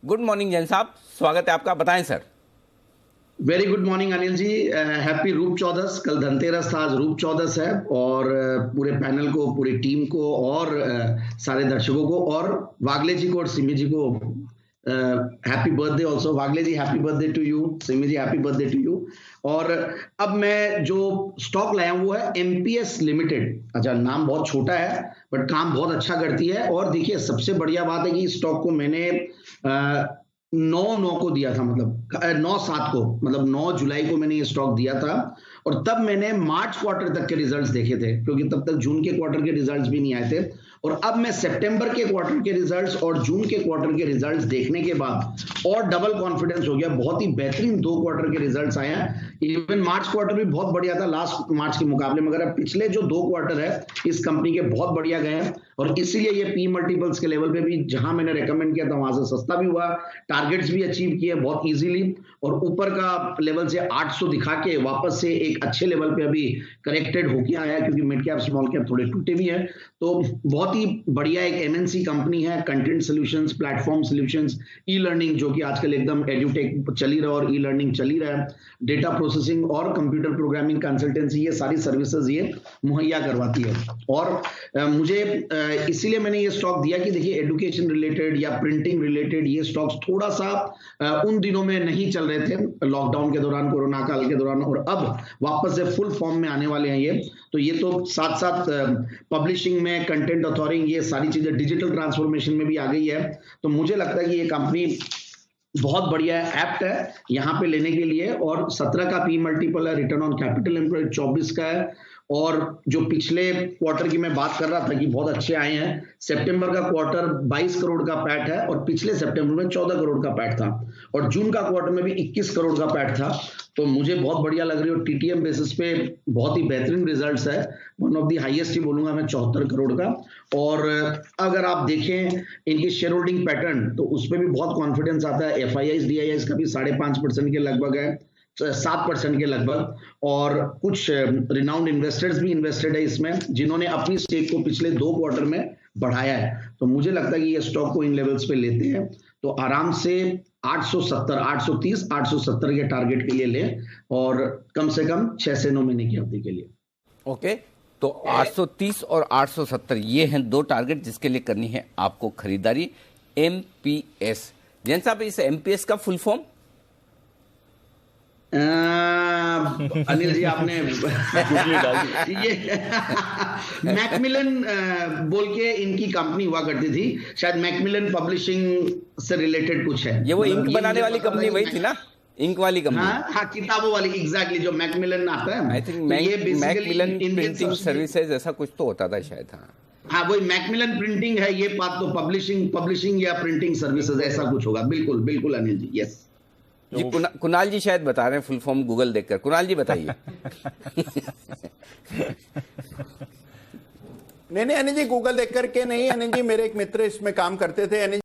Good morning Jain साहब, स्वागत है आपका, बताएं sir. Very good morning Anil ji. Happy Roop Chaudas. कल धनतेरस था, आज रूप चौदस है। और पूरे पैनल को, पूरी टीम को और सारे दर्शकों को और वागले जी को और सिमी जी को happy birthday also. Wagle ji happy birthday to you, Simi ji happy birthday to you. और अब मैं जो स्टॉक लाया हूं वो है एमपीएस लिमिटेड। अच्छा, नाम बहुत छोटा है बट काम बहुत अच्छा करती है। और देखिए, सबसे बढ़िया बात है कि इस स्टॉक को मैंने 9/9 को दिया था, मतलब 9/7 को, मतलब 9 जुलाई को मैंने ये स्टॉक दिया था। और तब मैंने मार्च क्वार्टर तक के रिजल्ट्स देखे थे, क्योंकि तब तक जून के क्वार्टर के रिजल्ट्स भी नहीं आए थे। और अब मैं सितंबर के क्वार्टर के रिजल्ट्स और जून के क्वार्टर के रिजल्ट्स देखने के बाद और डबल कॉन्फिडेंस हो गया। बहुत ही बेहतरीन 2 क्वार्टर के रिजल्ट्स आए हैं। इवन मार्च क्वार्टर भी बहुत बढ़िया था लास्ट मार्च के मुकाबले, मगर अब पिछले जो 2 क्वार्टर है इस कंपनी के बहुत बढ़िया गए हैं। और इसीलिए ये पी मल्टीपल्स के लेवल पे भी, जहां मैंने रेकमेंड किया था वहां से सस्ता भी हुआ, टारगेट्स भी अचीव किए बहुत इजीली। और ऊपर का लेवल से 800 दिखा के वापस से एक अच्छे लेवल पे अभी करेक्टेड होके आया, क्योंकि मिड कैप स्मॉल कैप थोड़े टूटे भी हैं। तो बहुत ही बढ़िया एक एमएनसी कंपनी है। Content solutions, platform solutions, e learning, जो कि आजकल एकदम एड्यूटेक चल ही रहा है और ई लर्निंग चल ही रहा है, डेटा प्रोसेसिंग और कंप्यूटर प्रोग्रामिंग कंसल्टेंसी, ये सारी सर्विसेज ये मुहैया करवाती है। और मुझे इसीलिए मैंने ये स्टॉक दिया कि देखिए, एजुकेशन रिलेटेड या प्रिंटिंग रिलेटेड ये स्टॉक्स थोड़ा सा उन दिनों में नहीं चल रहे थे, लॉकडाउन के दौरान, कोरोना काल के दौरान, और अब वापस से फुल फॉर्म में आने वाले हैं ये। तो ये तो साथ साथ पब्लिशिंग में, कंटेंट अथॉरिंग, ये सारी चीजें डिजिटल ट्रांसफॉर्मेशन में भी आ गई है। तो मुझे लगता है कि ये कंपनी बहुत बढ़िया है, एप्ट है यहाँ पे लेने के लिए। और 17 का पी मल्टीपल है, रिटर्न ऑन कैपिटल एम्प्लॉयड 24 का है। और जो पिछले क्वार्टर की मैं बात कर रहा था कि बहुत अच्छे आए हैं, सितंबर का क्वार्टर 22 करोड़ का पैट है और पिछले सितंबर में 14 करोड़ का पैट था। और जून का क्वार्टर में भी 21 करोड़ का पैट था। तो मुझे बहुत बढ़िया लग रही है। टीटीएम बेसिस पे बहुत ही बेहतरीन रिजल्ट्स है, वन ऑफ द हाईएस्ट ही बोलूंगा मैं, 74 करोड़ का। और अगर आप देखें इनकी शेयर होल्डिंग पैटर्न, तो उसमें भी बहुत कॉन्फिडेंस आता है। एफआईआईज डीआईआईज का भी 5.5% के लगभग है, 7% के लगभग। और कुछ रिनाउंड इन्वेस्टर्स भी इन्वेस्टेड है इसमें, जिन्होंने अपनी स्टेक को पिछले 2 क्वार्टर में बढ़ाया है। तो मुझे लगता है कि ये स्टॉक को इन लेवल्स पे लेते हैं तो आराम से 870, 830, 870 के टारगेट के लिए लें, और कम से कम 6 से 9 महीने की अवधि के लिए। ओके, तो 830 और 870 ये हैं 2 टारगेट जिसके लिए करनी है आपको खरीदारी। एमपीएस, जैन साहब, इस एमपीएस का फुल फॉर्म? अनिल जी, आपने ये मैकमिलन बोल के इनकी कंपनी हुआ करती थी, शायद मैकमिलन पब्लिशिंग से रिलेटेड कुछ है। ये वो इंक बनाने वाली कंपनी वही थी ना, इंक वाली कंपनी? हाँ, किताबों वाली, एग्जैक्टली, जो मैकमिलन आता है। I think Macmillan printing services ऐसा कुछ तो होता था शायद। हाँ, वही मैकमिलन प्रिंटिंग है। ये बात तो पब्लिशिंग या प्रिंटिंग सर्विसेज ऐसा कुछ होगा। बिल्कुल बिल्कुल अनिल जी, यस जी। कुणाल जी शायद बता रहे हैं फुल फॉर्म गूगल देखकर। कुणाल जी बताइए। नहीं अनिल जी, गूगल देख करके नहीं। अनिल जी, मेरे एक मित्र इसमें काम करते थे। अनिल